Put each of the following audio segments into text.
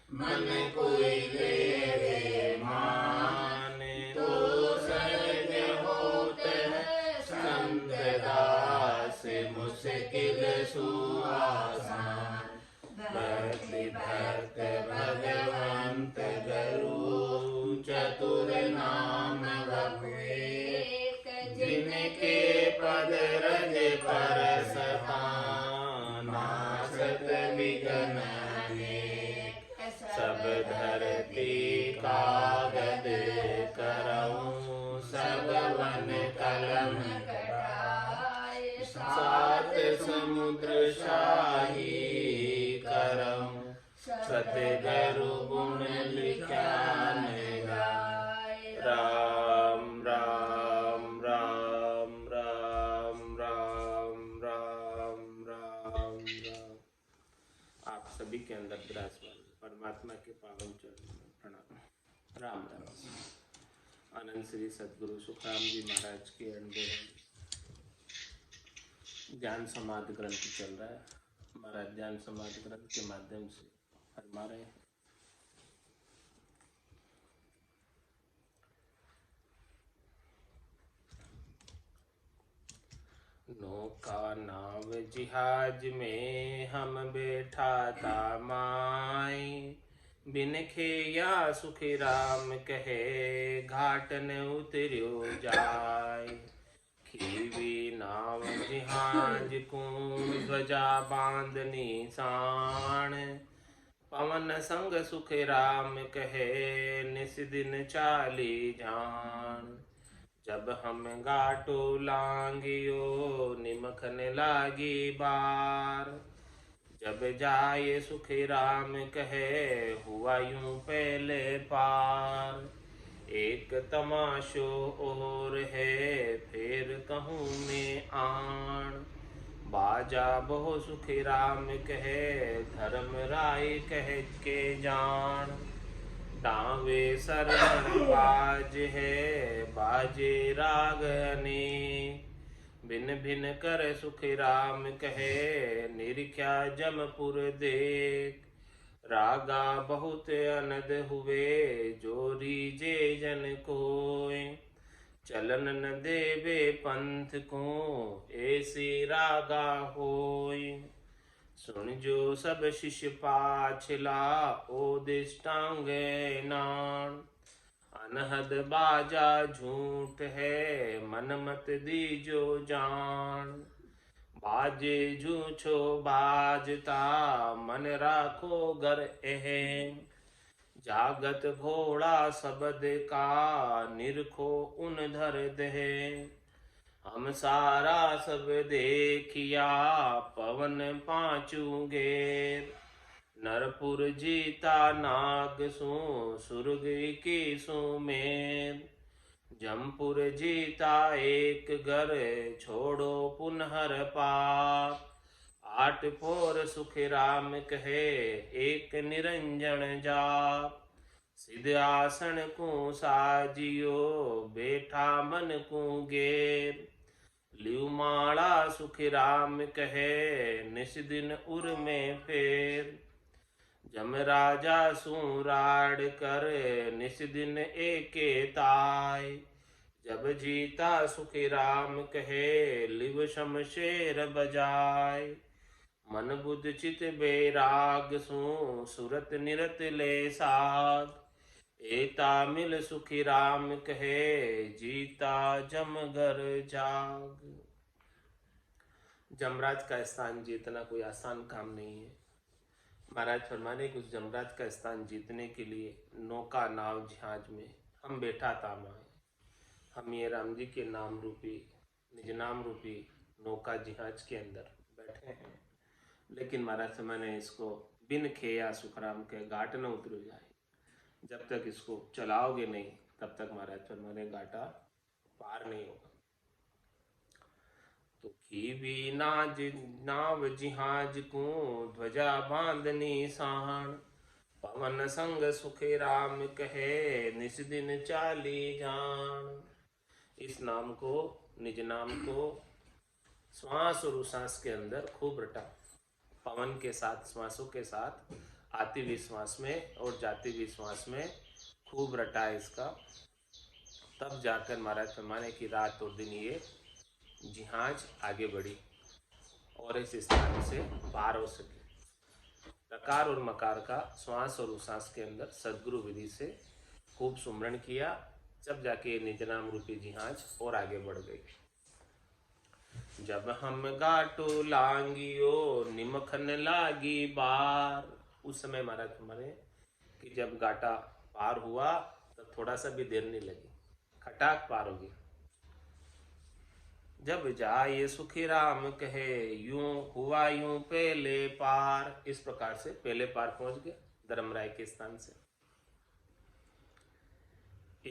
मन कोई ले मान। तो सहज होत है संत दास, मुश्किल सुआसान। भक्ति भक्त भगवंत गुरु, चतुर नाम एक। जिनके पद रज पर सतान, नासत विघ्न अनेक। सब धरती कागद करऊं, सब वन कलम कटाए। सात समुद्र शाही करऊं, सतगुरु गुण लिखान गाए। राम राम राम राम राम राम राम राम। आप सभी के अंदर विराजमान परमात्मा के पावन चरणों में प्रणाम। राम राम। आनंद श्री सदगुरु सुखराम जी महाराज के अनुभव ज्ञान समाधि ग्रंथ चल रहा है। महाराज ज्ञान समाधि ग्रंथ के माध्यम से फरमा रहे हैं। नौका नाव जिहाज में हम बैठा था माई, बिन खेया सुखी राम कहे घाट न उतरियो जाय। खीवी नाव जिहाज को ध्वजा बांधनी साण, पवन संग सुख राम कहे निस दिन चाली जान। जब हम घाटो लांगियो निमखन लागी बार, जब जाए सुख राम कहे हुआ यूं पहले पार। एक तमाशो और है फिर कहूँ मैं आन, बाजा बहु सुख राम कहे धर्म राय कह के जान। दावे सरवण बाज है बाजे रागने, भिन भिन कर सुख राम कहे निरख्या जमपुर देख। रागा बहुत अनद हुए जोरी जे जन कोय, चलन न देवे पंथ को ऐसी रागा होय। सुन जो सब शिष्य पाछला ओ दिष्टांग नान, अनहद बाजा झूठ है मन मत दीजो जान। बाजे झूठो बाजता मन राखो घर एहम, जागत घोड़ा शब्द का निरखो उन धर दे। हम सारा सब देखिया पवन पांचू गेर, नरपुर जीता नाग सु सुरग की सुमेर। जमपुर जीता एक घर छोड़ो पुनहर पार, आठ पोर सुख राम कहे एक निरंजन जाप। सिद्ध आसन को साजियो बैठा मन को गेर, लिव माला सुख राम कहे निस दिन उर में फेर। जम राजा सुराड़ कर निस दिन एके ताय, जब जीता सुख राम कहे लिव शमशेर बजाय। मन बुद्ध चित बैराग सु सुरत निरत ले साध, एता मिल सुखी राम कहे जीता जम घर जाग। जमराज का स्थान जीतना कोई आसान काम नहीं है। महाराज फरमाने कि उस जमराज का स्थान जीतने के लिए नौका नाव जहाज में हम बैठा था माए। हम ये राम जी के नाम रूपी निज नाम रूपी नौका जहाज के अंदर बैठे हैं, लेकिन महाराज फरमाने इसको बिन खेया सुखराम के घाट न उतर जाए। जब तक इसको चलाओगे नहीं तब तक महाराज फरमाने घाटा पार नहीं होगा। तो खीवी नाज नाव जिहाज को ध्वजा बांधनी साण, पवन संग सुख राम कहे निस दिन चाली जान। इस नाम को निज नाम को श्वास और उश्वास के अंदर खूब रटा, पवन के साथ श्वासों के साथ आति विश्वास में और जाति विश्वास में खूब रटा है इसका। तब जाकर महाराज फरमाने की रात और दिन ये जहाज आगे बढ़ी और इस स्थान से पार हो सकी। रकार और मकार का श्वास और उश्वास के अंदर सदगुरु विधि से खूब सुमरण किया, जब जाके निज नाम रूपी जहाज और आगे बढ़ गई। जब हम गाटो लांगियो निमखन लागी बार, उस समय महाराज हमारे कि जब गाटा पार हुआ तब थोड़ा सा भी देर नहीं लगी, खटाक पार हो गया। जब जाए सुखी राम कहे यूं हुआ यूं पहले पार, इस प्रकार से पहले पार पहुंच गए धर्मराय के स्थान से।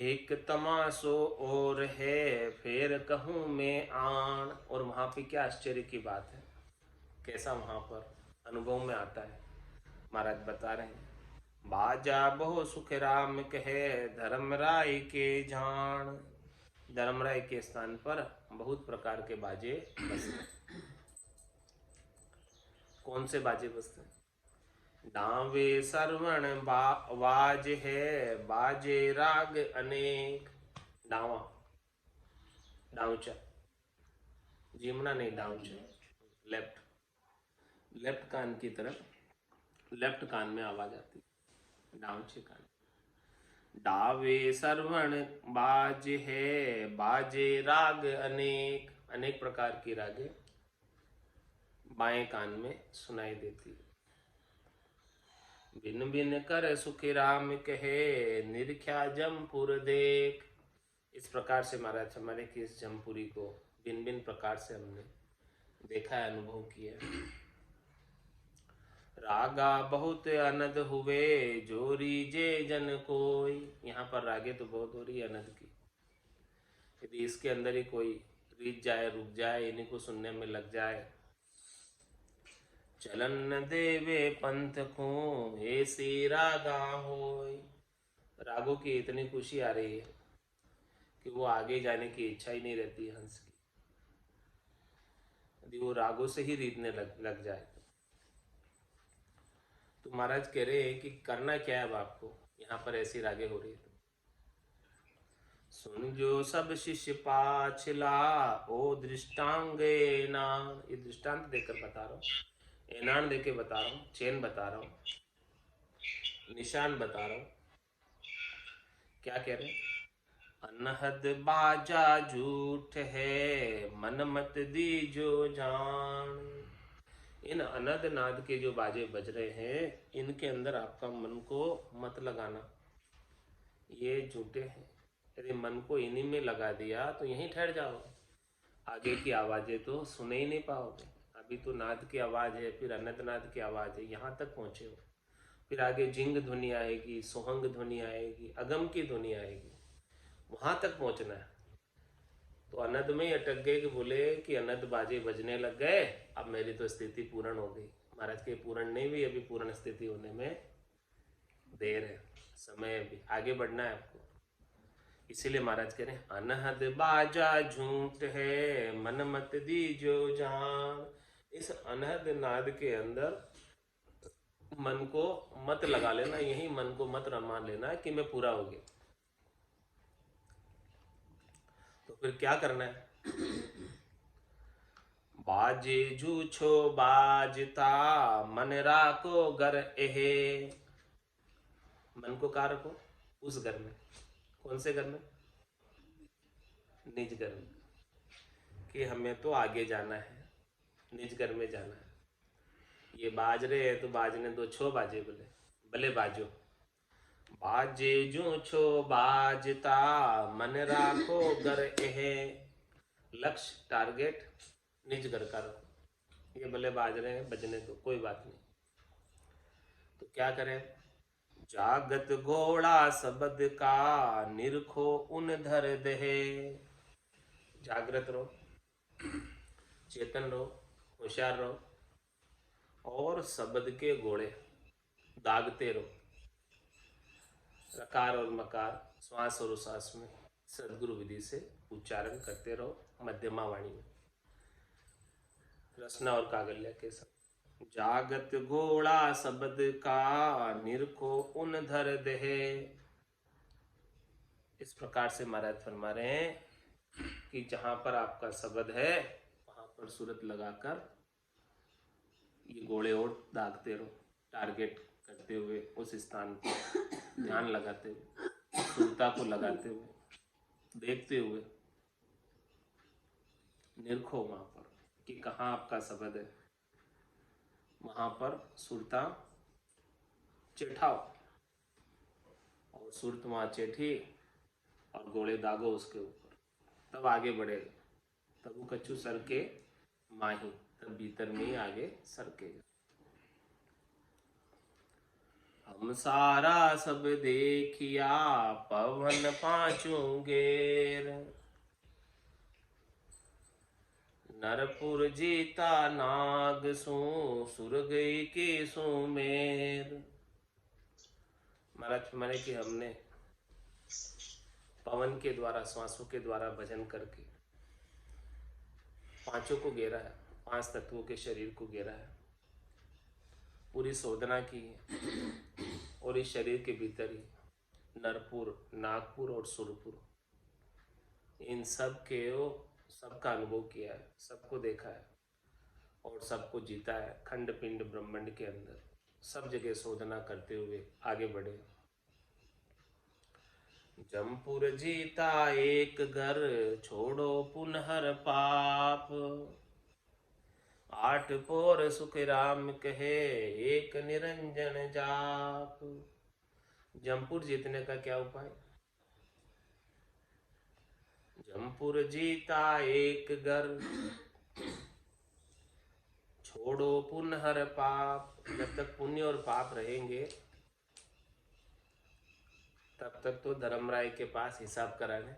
एक तमाशो और है फिर कहूं मैं आन, और वहां पे क्या आश्चर्य की बात है, कैसा वहां पर अनुभव में आता है महाराज बता रहे हैं। बाजा बहु सुख राम कहे धर्मराय के जान, धर्मराय के स्थान पर बहुत प्रकार के बाजे बजते। कौन से बाजे बजते? डावे सरवण बाज है बाजे राग अनेक। डावा डाउचा, जिमना नहीं डाउचा, लेफ्ट, लेफ्ट कान की तरफ, लेफ्ट कान में आवाज आती, डाउचे कान। डावे सरवण बाज है बाजे राग अनेक, अनेक प्रकार की रागे बाएं कान में सुनाई देती। बिन बिन कर सुखी राम कहे निरख्या जमपुर देख, इस प्रकार से महाराज हमारे की इस जमपुरी को बिन बिन प्रकार से हमने देखा है, अनुभव किया। रागा बहुत अनद हुए जोरी जे जन कोई, यहाँ पर रागे तो बहुत हो रही है अनद की। यदि इसके अंदर ही कोई रीत जाए, रुक जाए, इन्हीं को सुनने में लग जाए। चलन न देवे पंथ को ऐसी रागा होय, रागों की इतनी खुशी आ रही है कि वो आगे जाने की इच्छा ही नहीं रहती हंस की, यदि वो रागों से ही रीतने लग जाए। तो महाराज कह रहे हैं कि करना क्या है अब आपको, यहाँ पर ऐसी रागे हो रही है। सुन जो सब शिष्य पाछला ओ दृष्टांगे ना, ये दृष्टांत देकर बता रहा हूँ, एनान देके बता रहा हूँ, चेन बता रहा हूँ, निशान बता रहा हूँ। क्या कह रहे? अनहद बाजा झूठ है मन मत दीजो जान, इन अनद नाद के जो बाजे बज रहे हैं इनके अंदर आपका मन को मत लगाना, ये झूठे हैं। यदि मन को इन्हीं में लगा दिया तो यहीं ठहर जाओगे, आगे की आवाजें तो सुने ही नहीं पाओगे। अभी तो नाद की आवाज है, फिर अनद नाद की आवाज है, यहाँ तक पहुंचे हो, फिर आगे जिंग ध्वनि आएगी, सोहंग ध्वनि आएगी, अगम की ध्वनि आएगी, वहां तक पहुंचना है। तो अनद में ही अटक गए कि बोले कि अनद बाजे बजने लग गए, अब मेरी तो स्थिति पूर्ण हो गई। महाराज के पूर्ण नहीं हुई, अभी पूर्ण स्थिति होने में देर है, समय अभी आगे बढ़ना है आपको। इसीलिए महाराज कह रहे हैं अनहद बाजा झूठ है मन मत दीजो जान, इस अनहद नाद के अंदर मन को मत लगा लेना, यही मन को मत रमा लेना कि मैं पूरा हो गया। तो फिर क्या करना है? बाजे झूठो बाजता मन राको घर एहे, मन को कहाँ रखो? उस घर में। कौन से घर में? निज घर में, कि हमें तो आगे जाना है, निज घर में जाना है। ये बाज रहे हैं तो बाजने दो, छो बाजे बोले, भले बाजो। बाजे जो छो बाजता मन राखो घर एहे, लक्ष्य टारगेट निज घर का रखो। ये भले बाज रहे हैं, बजने दो, कोई बात नहीं। तो क्या करें? जागत घोड़ा शब्द का निरखो उन धर दहे, जागृत रहो, चेतन रहो, होशियार रहो, और शब्द के घोड़े दागते रहो। रकार और मकार, श्वास और उश्वास में सदगुरु विधि से उच्चारण करते रहो, मध्यमा वाणी में, रसना और कागल्य के साथ। जागत घोड़ा शब्द का निरखो उन धर देहे। इस प्रकार से महाराज फरमा रहे हैं कि जहां पर आपका शब्द है वहां पर सूरत लगाकर ये घोड़े और दागते रहो, टारगेट करते हुए उस स्थान पर ध्यान लगाते हुए, सुरता को लगाते हुए, देखते हुए निरखो वहां पर कि कहाँ आपका शब्द है, वहां पर सुरता चिठाओ और सुरत वहां चेठी और घोड़े दागो उसके ऊपर, तब आगे बढ़ेगा। तब वो कच्चू सर के माही, तब भीतर में ही आगे सरकेगा। हम सारा सब देखिया पवन पांचों गेर, नरपुर जीता नाग सो सुर गई के सुमेर। महाराज माने कि हमने पवन के द्वारा, श्वासों के द्वारा भजन करके पांचों को घेरा है, पांच तत्वों के शरीर को घेरा है, पूरी शोधना की है। और इस शरीर के भीतर ही नरपुर, नागपुर और सुरपुर, इन सब के सबका अनुभव किया है, सबको देखा है और सबको जीता है। खंड पिंड ब्रह्मांड के अंदर सब जगह शोधना करते हुए आगे बढ़े। जमपुर जीता एक घर छोड़ो पुनहर पाप, आठ पोर सुख राम कहे एक निरंजन जाप। जमपुर जीतने का क्या उपाय? जमपुर जीता एक घर छोड़ो पुनहर पाप। जब तक पुण्य और पाप रहेंगे तब तक तो धर्मराय के पास हिसाब कराने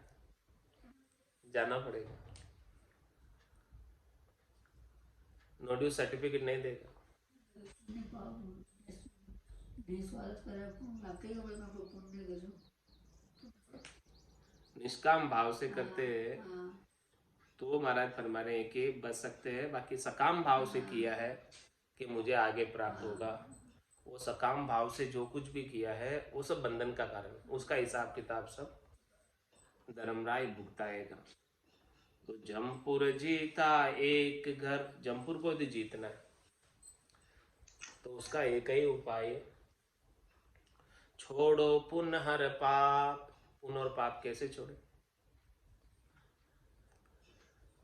जाना पड़ेगा। नो ड्यू सर्टिफिकेट नहीं देगा। निष्काम भाव से करते हैं तो महाराज फरमा रहे हैं कि बच सकते हैं। बाकी सकाम भाव से किया है कि मुझे आगे प्राप्त होगा, वो सकाम भाव से जो कुछ भी किया है वो सब बंधन का कारण, उसका हिसाब किताब सब धर्मराय भुगताएगा। तो जमपुर जीता एक घर, जमपुर को यदि जीतना है तो उसका एक ही उपाय है, छोड़ो पुनहर पाप। पुण्य और पाप कैसे छोड़े?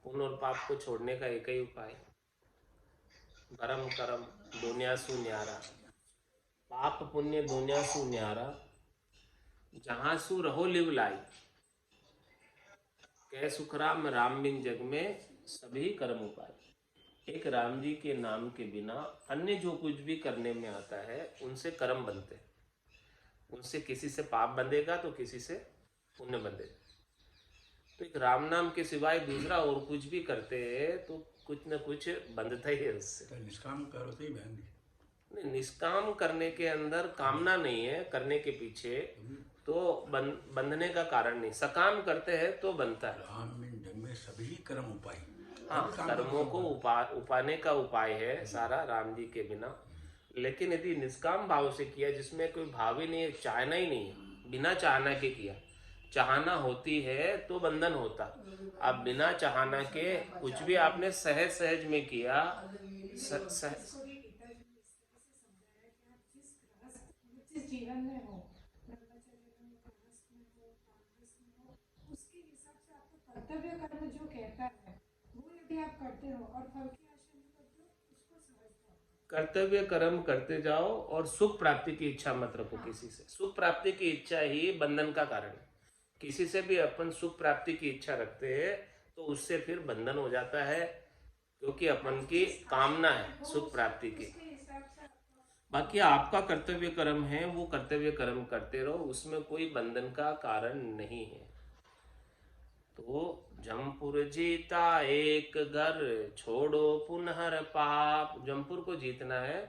पुण्य और पाप को छोड़ने का एक ही उपाय, धर्म कर्म दुनिया सु न्यारा। पाप पुण्य दुनिया सु न्यारा, जहां सु रहो लिव लाई। कह सुखराम राम बिन जग में सभी कर्म उपाय। एक राम जी के नाम के बिना अन्य जो कुछ भी करने में आता है उनसे कर्म बनते, उनसे किसी से पाप बंधेगा तो किसी से पुण्य बंधेगा। तो एक राम नाम के सिवाय दूसरा और कुछ भी करते हैं तो कुछ न कुछ बंधता ही है उससे। तो निष्काम करो तो ही बंधे। नहीं, निष्काम करने के अंदर कामना नहीं है, करने के पीछे तो बंधने का कारण नहीं। सकाम करते हैं तो बनता है। राम में जग में सभी कर्म उपाय। हाँ, कर्मों को उपाने का उपाय है सारा राम जी के बिना। लेकिन यदि निष्काम भाव से किया, जिसमें कोई भाव ही नहीं है, चाहना ही नहीं है, बिना चाहना के किया, चाहना होती है तो बंधन होता। अब बिना चाहना के कुछ भी आपने सहज सहज में किया, जीवन में हो, ब्रह्मचर्य में हो, गृहस्थ में हो, वानप्रस्थ में हो, उसके हिसाब से आपको कर्तव्य कर्म जो कहता है वो यदि आप करते हो और फल की आशा नहीं करते हो, उसको समझते हो। कर्तव्य कर्म करते जाओ और सुख प्राप्ति की इच्छा मत रखो किसी से। सुख प्राप्ति की इच्छा ही बंधन का कारण है। किसी से भी अपन सुख प्राप्ति की इच्छा रखते हैं तो उससे फिर बंधन हो जाता है, क्योंकि अपन की कामना है सुख प्राप्ति की। बाकी आपका कर्तव्य कर्म है, वो कर्तव्य कर्म करते रहो, उसमें कोई बंधन का कारण नहीं है। तो जमपुर जीता एक घर छोड़ो पुनहर पाप। जमपुर को जीतना है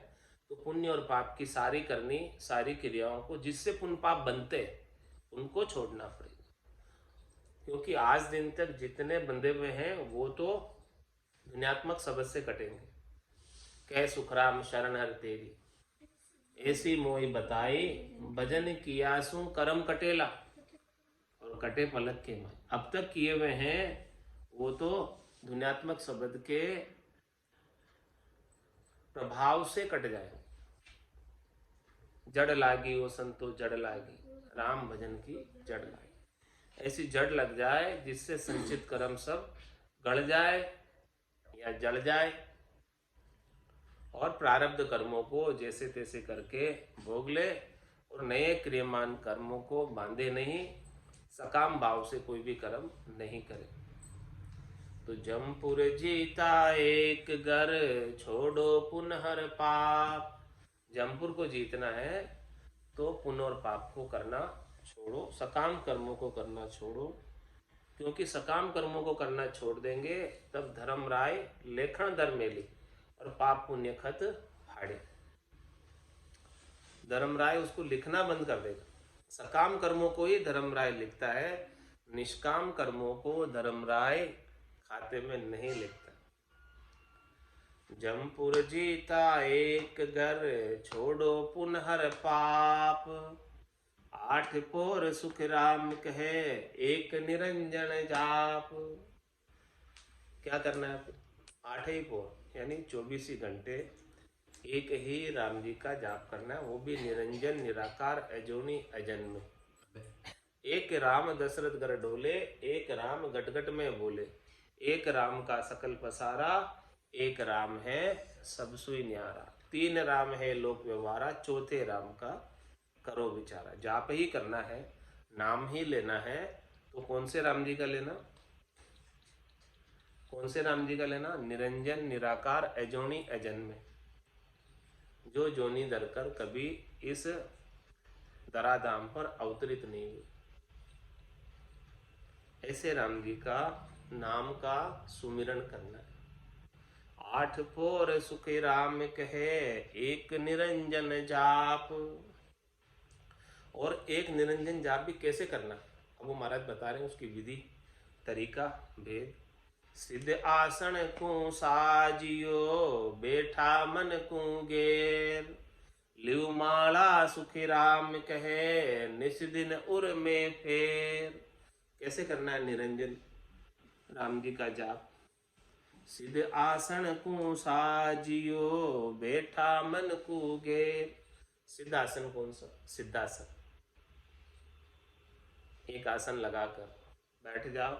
तो पुण्य और पाप की सारी करनी, सारी क्रियाओं को जिससे पुण्य पाप बनते उनको छोड़ना पड़ेगा। क्योंकि आज दिन तक जितने बंधे हुए हैं वो तो दुनियात्मक सबद से कटेंगे। कह सुखराम शरण हर तेरी, ऐसी मोई बताई भजन किया सु करम कटेला, और कटे पलक के माय। अब तक किए हुए हैं वो तो ध्वन्यात्मक शब्द के प्रभाव से कट जाए। जड़ लागी वो संतो जड़ लागी, राम भजन की जड़ लागी। ऐसी जड़ लग जाए जिससे संचित कर्म सब गड़ जाए या जल जाए, और प्रारब्ध कर्मों को जैसे तैसे करके भोग ले, और नए क्रियमान कर्मों को बांधे नहीं, सकाम भाव से कोई भी कर्म नहीं करे। तो जमपुर जीता एक घर, छोड़ो पुनहर पाप। जमपुर को जीतना है तो पुण्य और पाप को करना छोड़ो, सकाम कर्मों को करना छोड़ो, क्योंकि सकाम कर्मों को करना छोड़ देंगे तब धर्म राय लेखन दर मेली, और पाप पुण्य खत फाड़े। धर्म राय उसको लिखना बंद कर देगा। सकाम कर्मों को ही धर्म राय लिखता है, निष्काम कर्मों को धर्म राय खाते में नहीं लिखता। जमपुर जीता एक घर, छोड़ो पुनहर पाप। 8 पोर सुख राम कहे, एक निरंजन जाप। क्या करना है? 8 ही पोर यानी 24 ही घंटे एक ही राम जी का जाप करना है, वो भी निरंजन निराकार अजोनी अजन्म। एक राम दशरथ घर डोले, एक राम गट गट में बोले। एक राम का सकल पसारा, एक राम है सब सुई न्यारा। 3 राम है लोक व्यवहारा, चौथे राम का करो विचारा। जाप ही करना है, नाम ही लेना है, तो कौन से राम जी का लेना? कौन से राम जी का लेना? निरंजन निराकार अजोनी अजन्म, जो जोनी धरकर कभी इस धराधाम पर अवतरित नहीं हुए। ऐसे राम जी का नाम का सुमिरन करना है। 8 पोर सुख राम कहे, एक निरंजन जाप। और एक निरंजन जाप भी कैसे करना, अब वो महाराज बता रहे हैं उसकी विधि, तरीका, भेद। सिद्ध आसन को साजियो, बैठा मन को गेर। लिव माला सुखी राम कहे, निस्दिन उर में फेर। कैसे करना है निरंजन राम जी का जाप? सिद्ध आसन को साजियो, बैठा मन को गेर। सिद्ध आसन कौन सा? सिद्धासन। एक आसन लगाकर बैठ जाओ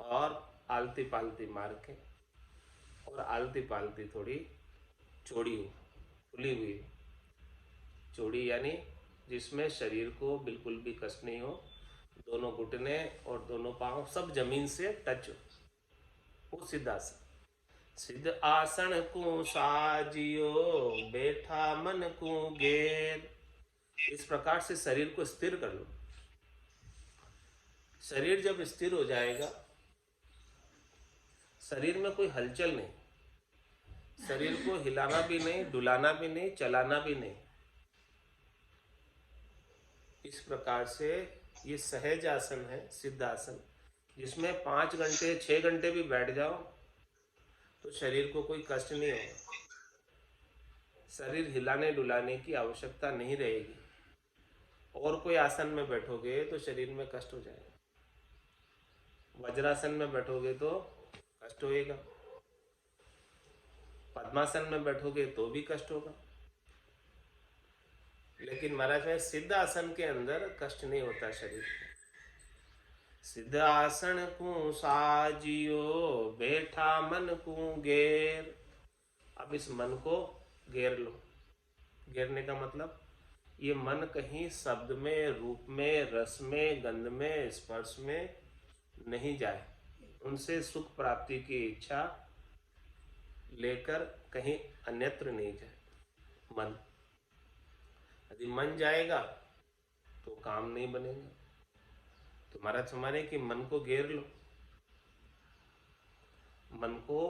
और आलती पालती मार के, और आलती पालती थोड़ी चौड़ी हो, खुली हुई चौड़ी, यानी जिसमें शरीर को बिल्कुल भी कष्ट नहीं हो, दोनों घुटने और दोनों पांव सब जमीन से टच हो, वो सिद्धासन। सिद्ध आसन को साजियो, बैठा मन को घेर। इस प्रकार से शरीर को स्थिर कर लो। शरीर जब स्थिर हो जाएगा, शरीर में कोई हलचल नहीं, शरीर को हिलाना भी नहीं, डुलाना भी नहीं, चलाना भी नहीं। इस प्रकार से ये सहज आसन है, सिद्ध आसन, जिसमें 5 घंटे 6 घंटे भी बैठ जाओ तो शरीर को कोई कष्ट नहीं होगा। शरीर हिलाने डुलाने की आवश्यकता नहीं रहेगी। और कोई आसन में बैठोगे तो शरीर में कष्ट हो जाएगा। वज्रासन में बैठोगे तो कष्ट होएगा, पद्मासन में बैठोगे तो भी कष्ट होगा। लेकिन महाराज में सिद्ध आसन के अंदर कष्ट नहीं होता शरीर को। सिद्ध आसन को साजियो, बैठा मन को घेर। अब इस मन को घेर लो। घेरने का मतलब ये मन कहीं शब्द में, रूप में, रस में, गंध में, स्पर्श में नहीं जाए, उनसे सुख प्राप्ति की इच्छा लेकर कहीं अन्यत्र नहीं जाए। मन यदि मन जाएगा तो काम नहीं बनेगा। तो महाराज हमारे कि मन को घेर लो, मन को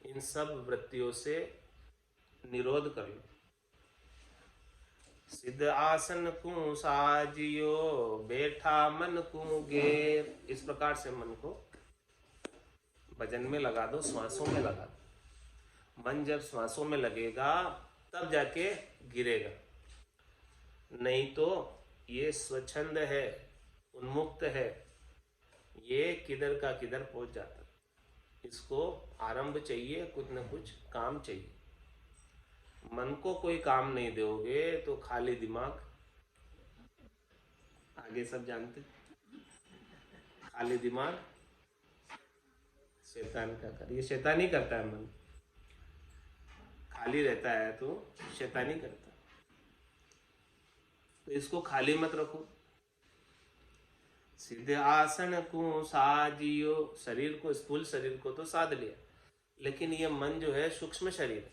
इन सब वृत्तियों से निरोध कर लो। सिद्ध आसन को साजियो, बैठा मन को घेर। इस प्रकार से मन को भजन में लगा दो, श्वासों में लगा दो। मन जब श्वासों में लगेगा तब जाके गिरेगा, नहीं तो ये स्वच्छंद है, उन्मुक्त है, ये किधर का किधर पहुंच जाता है। इसको आरंभ चाहिए, कुछ न कुछ काम चाहिए। मन को कोई काम नहीं दोगे तो खाली दिमाग, आगे सब जानते, खाली दिमाग शैतान का कर, ये शैतानी करता है। मन खाली रहता है तो शैतानी करता है, तो इसको खाली मत रखो। सीधे आसन को साजियो, शरीर को, स्थूल शरीर को तो साध लिया, लेकिन ये मन जो है सूक्ष्म शरीर,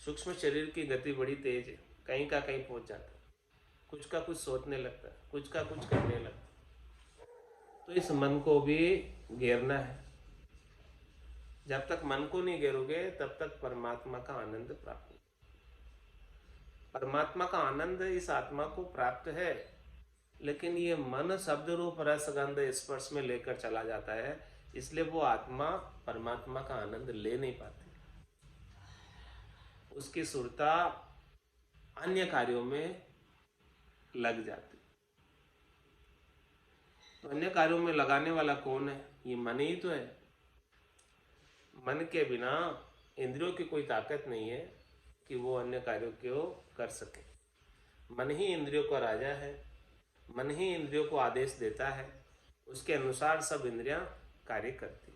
सूक्ष्म शरीर की गति बड़ी तेज है, कहीं का कहीं पहुंच जाता है, कुछ का कुछ सोचने लगता है, कुछ का कुछ करने लगता है। तो इस मन को भी घेरना है। जब तक मन को नहीं घेरोगे तब तक परमात्मा का आनंद प्राप्त नहीं। परमात्मा का आनंद इस आत्मा को प्राप्त है, लेकिन ये मन शब्द रूप रस गंध स्पर्श में लेकर चला जाता है, इसलिए वो आत्मा परमात्मा का आनंद ले नहीं पाती। उसकी सुरता अन्य कार्यों में लग जाती। तो अन्य कार्यों में लगाने वाला कौन है? ये मन ही तो है। मन के बिना इंद्रियों की कोई ताकत नहीं है कि वो अन्य कार्यों को कर सके। मन ही इंद्रियों का राजा है, मन ही इंद्रियों को आदेश देता है, उसके अनुसार सब इंद्रियां कार्य करती।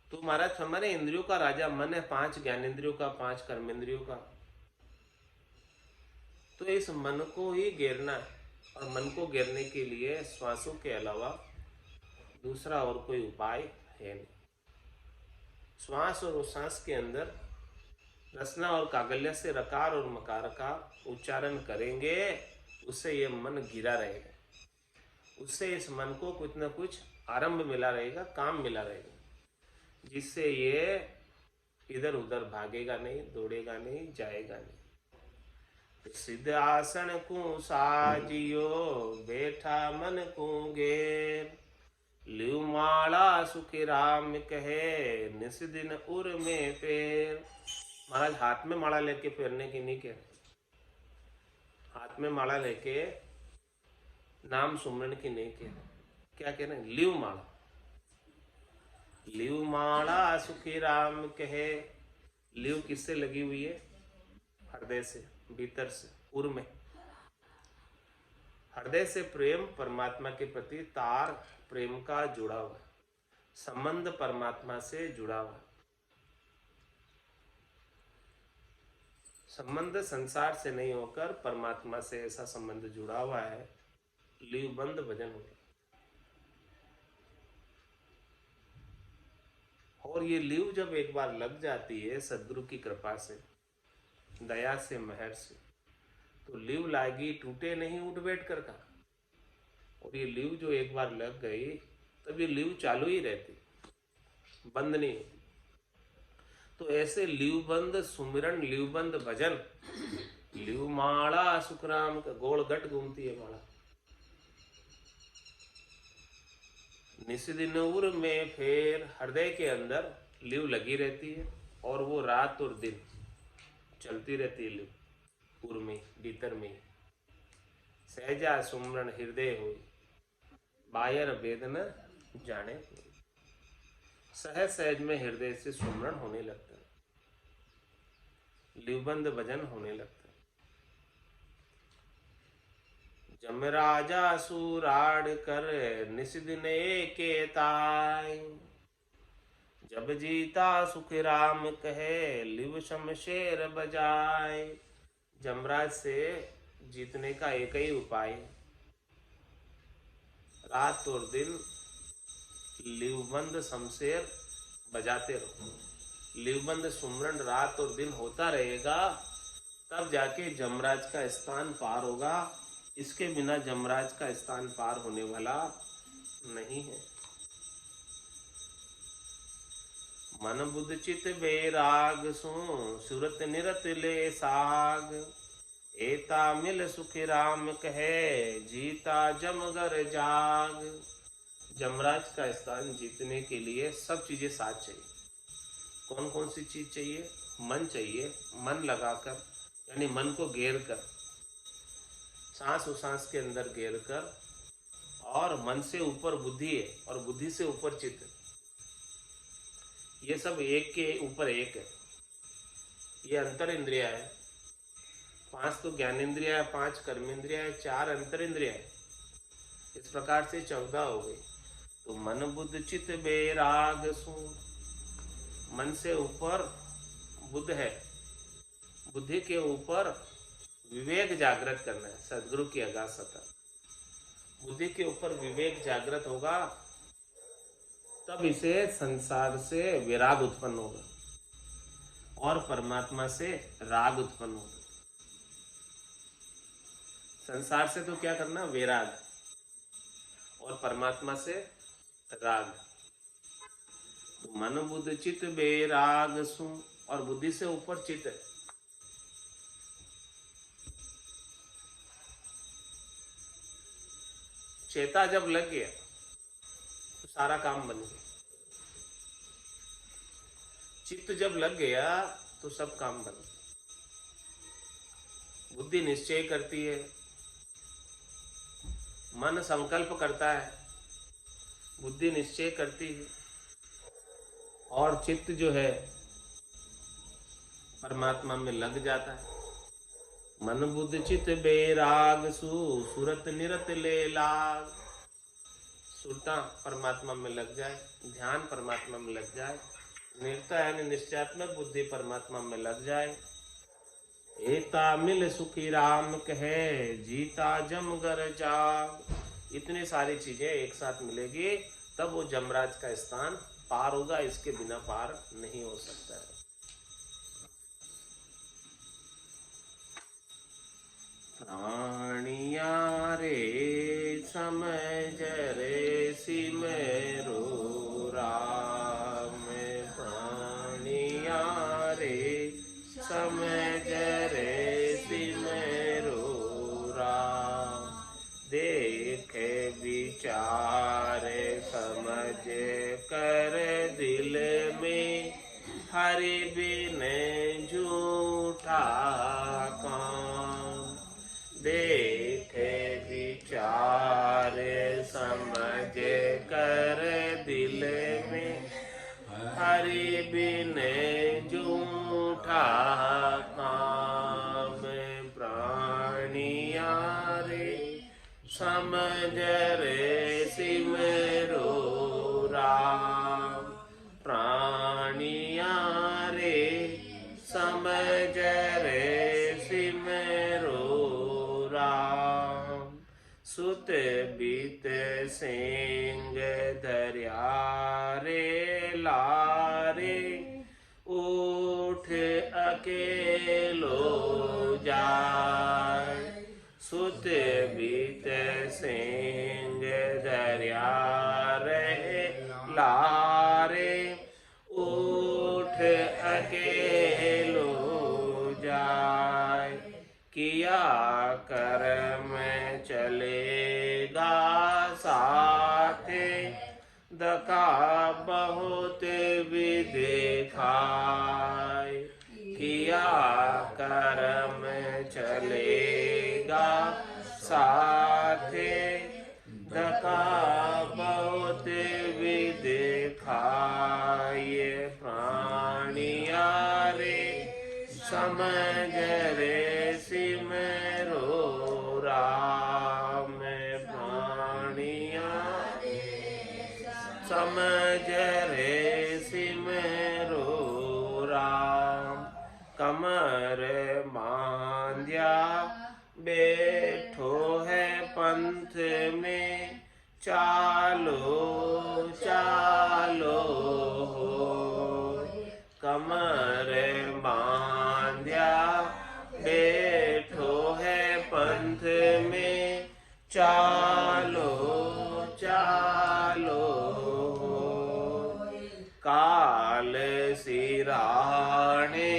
तो महाराज हमारे इंद्रियों का राजा मन है, 5 ज्ञानेंद्रियों का, 5 कर्मेंद्रियों का। तो इस मन को ही घेरना है, और मन को घेरने के लिए श्वासों के अलावा दूसरा और कोई उपाय है नहीं। श्वास और उच्छ्वास के अंदर रसना और कागल्य से रकार और मकार का उच्चारण करेंगे, उससे ये मन घिरा रहेगा, उससे इस मन को कुछ न कुछ आरंभ मिला रहेगा, काम मिला रहेगा, जिससे ये इधर उधर भागेगा नहीं, दौड़ेगा नहीं, जाएगा नहीं। सिद्ध आसन को साजियो, बैठा मन को घेर, लिव माला सुखी राम कहे, निस दिन उर में फेर। महाराज हाथ में माला लेके फेरने की नहीं कह रहे, हाथ में माला लेके नाम सुमरन की नहीं कह रहे। क्या कह रहे हैं? लिव माला, लिव माला सुखी राम कहे। लिव किससे लगी हुई है? हृदय से, भीतर से, उर में। हृदय से प्रेम परमात्मा के प्रति तार प्रेम का जुड़ा हुआ, संबंध परमात्मा से जुड़ा हुआ। संबंध संसार से नहीं होकर परमात्मा से ऐसा संबंध जुड़ा हुआ है, लीवबंद भजन हो। और ये लीव जब एक बार लग जाती है सदगुरु की कृपा से, दया से, मेहर से, तो लीव लागी टूटे नहीं उठ बैठ कर का। और ये लीव जो एक बार लग गई तब ये लीव चालू ही रहती, बंद नहीं होती। तो ऐसे लीवबंद सुमिरन, लीवबंद भजन, लीव माला सुखराम का गोल गट घूमती है माला। निस्दिन उर में फेर, हृदय के अंदर लीव लगी रहती है, और वो रात और दिन चलती रहती है लीव, उर में, भीतर में। सहजा सुमरन हृदय हुई, बायर वेदन जाने। सहज सहज में हृदय से सुमरन होने लगता है, लीवबंद भजन होने लगता है। जम राजा सुराड़ कर निस्दिन के ताय, जब जीता सुख राम कहे, लिव शमशेर बजाए। जमराज से जीतने का एक ही उपाय है, रात और दिन लीवबंद शमशेर बजाते रहो। लीवबंद सुमरन रात और दिन होता रहेगा, तब जाके जमराज का स्थान पार होगा। इसके बिना जमराज का स्थान पार होने वाला नहीं है। मन बुद्ध चित बैराग सो, सुरत निरत ले साग। एता मिल सुख राम कहे, जीता जमगर जाग। जमराज का स्थान जीतने के लिए सब चीजें साथ चाहिए। कौन कौन सी चीज चाहिए? मन चाहिए। मन लगाकर यानी मन को घेर कर, सांस उसांस के अंदर घेर कर, और मन से ऊपर बुद्धि है और बुद्धि से ऊपर चित्त। ये सब एक के ऊपर एक है। ये अंतर इंद्रिया है। 5 तो ज्ञानेंद्रिया है, 5 कर्मेंद्रिया है, 4 अंतर इंद्रिया है। इस प्रकार से 14 हो गई। तो मन बुद्ध चित्त बेराग सु, मन से ऊपर बुद्ध है, बुद्धि के ऊपर विवेक जागृत करना है। सदगुरु की अगासता, बुद्धि के ऊपर विवेक जागृत होगा तब इसे संसार से विराग उत्पन्न होगा और परमात्मा से राग उत्पन्न होगा। संसार से तो क्या करना? विराग, और परमात्मा से राग। तो मन बुद्ध चित्त बेराग सु, और बुद्धि से ऊपर चित्त है। चेता जब लग गया तो सारा काम बन गया। चित्त जब लग गया तो सब काम बन गया। बुद्धि निश्चय करती है, मन संकल्प करता है, बुद्धि निश्चय करती है, और चित्त जो है परमात्मा में लग जाता है। मन बुद्ध चित्त बेराग सु, सुरत निरत ले लाग। सुरता परमात्मा में लग जाए, ध्यान परमात्मा में लग जाए, निरता यानी निश्चयात्मक बुद्धि परमात्मा में लग जाए। एता मिल सुखी राम कहे, जीता जमगर जाग। इतनी सारी चीजें एक साथ मिलेगी तब वो जमराज का स्थान पार होगा, इसके बिना पार नहीं हो सकता है। प्राणिया रे समझ रे सिमरो राम, प्राणिया रे समझ रे सिमरो राम। देखे विचार समझ कर दिल में, हरि बिन झूठा काम। देखे विचार समझ कर दिल में, हरि बिन झूठा काम। प्राणिया रे समझ रे सिमरो राम, प्राणिया रे समझ रे सिमरो राम। सुत बीत सिंह धरिया रे लारे, उठ अकेलो जाय। सुत बीत सिंह धरिया रे लारे, उठ अकेलो जाय। किया कर्म चलेगा साथे, दका बहुत विधि खाय। किया कर्म चलेगा साथे, दका बहुत विधि खाय। प्राणिया रे समझ रे सिमरो राम, प्राणिया समझ रे सिमरो राम। कमर मांद्या बैठो है पंथ में, चालो चालो हो। कमर बांध्या बैठो है पंथ में, चालो चालो हो। काल सिराने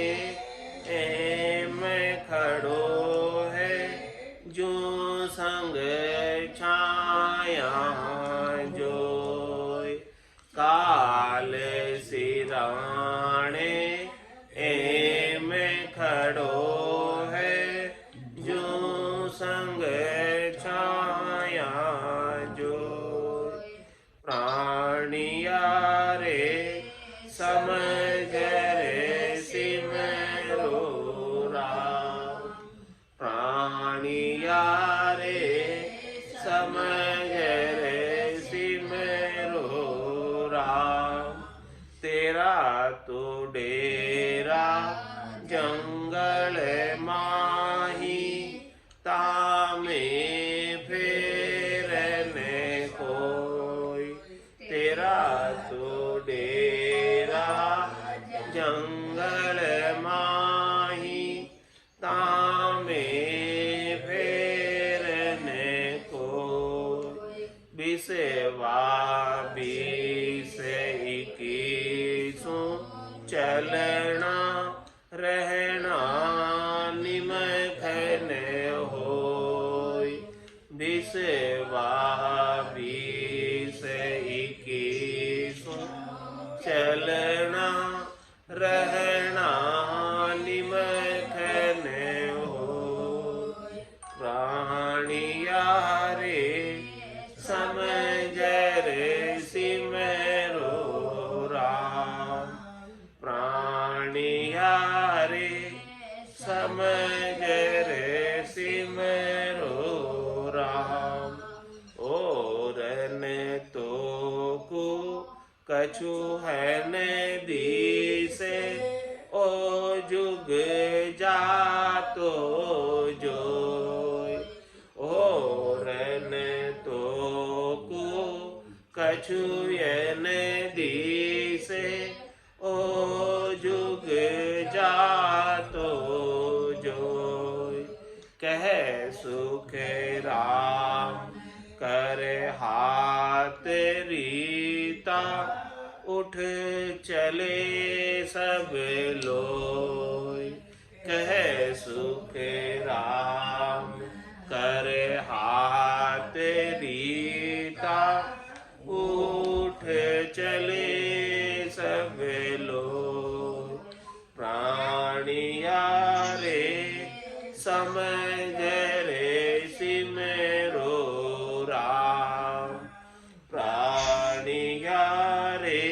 में खड़ो है, जो संग छाया जोय। काल सिराने में फेरने को बिसेवा बीसे इक्कीसों चलना रहना निमखने होय बिसेवा बीसे इक्कीसों चलना रहना निमखने होय प्राणिया रे समझ रे सिमरो राम प्राणिया रे समझ रे सिमरो राम और न तो को कछु है न दिसे ओ जुग जातो जोय और न तो को कछु न दिसे ओ जुग जातो जोय कह सुख राम कर हाथ रीता उठ चले सब लोय कह सुख राम कर हाथ रीता उठ चले सब लोग प्राणिया रे समझ रे सिमरो राम प्राणिया रे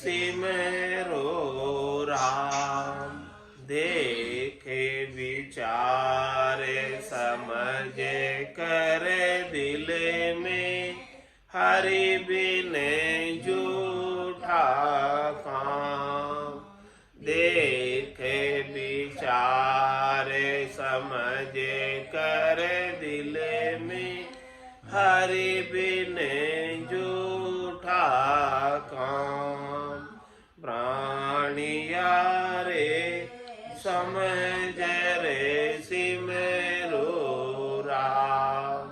सिमरो राम देखे विचारे समझे कर दिल में हरि बिन झूठा काम देखे विचारे समझे कर दिल में हरि बिन झूठा काम प्राणिया रे समझ रे सिमरो राम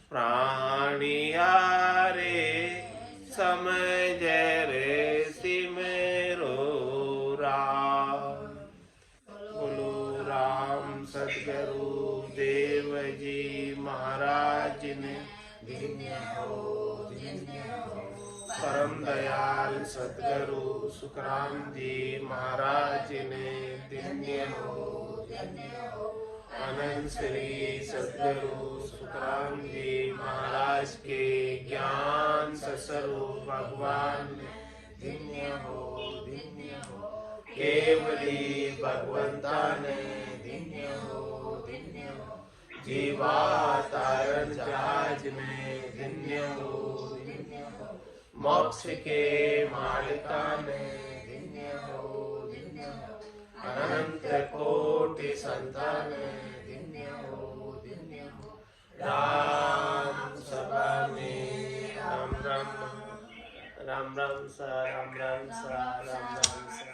प्राणिया रे समझ रे सिमरो राम बोलो राम सद्गुरु देव जी महाराज ने परम दयाल सद्गुरु सुखराम जी महाराज ने धन्य हो अनंत श्री सद्गुरु सुखराम जी महाराज के ज्ञान स्वरूप भगवान ने धन्य हो केवली भगवंता ने धन्य हो जीवा तारण जहाज में धन्य हो मोक्ष के मालिका ने धन्य हो अनंत कोटि संतान धन्य हो राम सभा में राम राम राम राम सा राम राम सा राम राम सा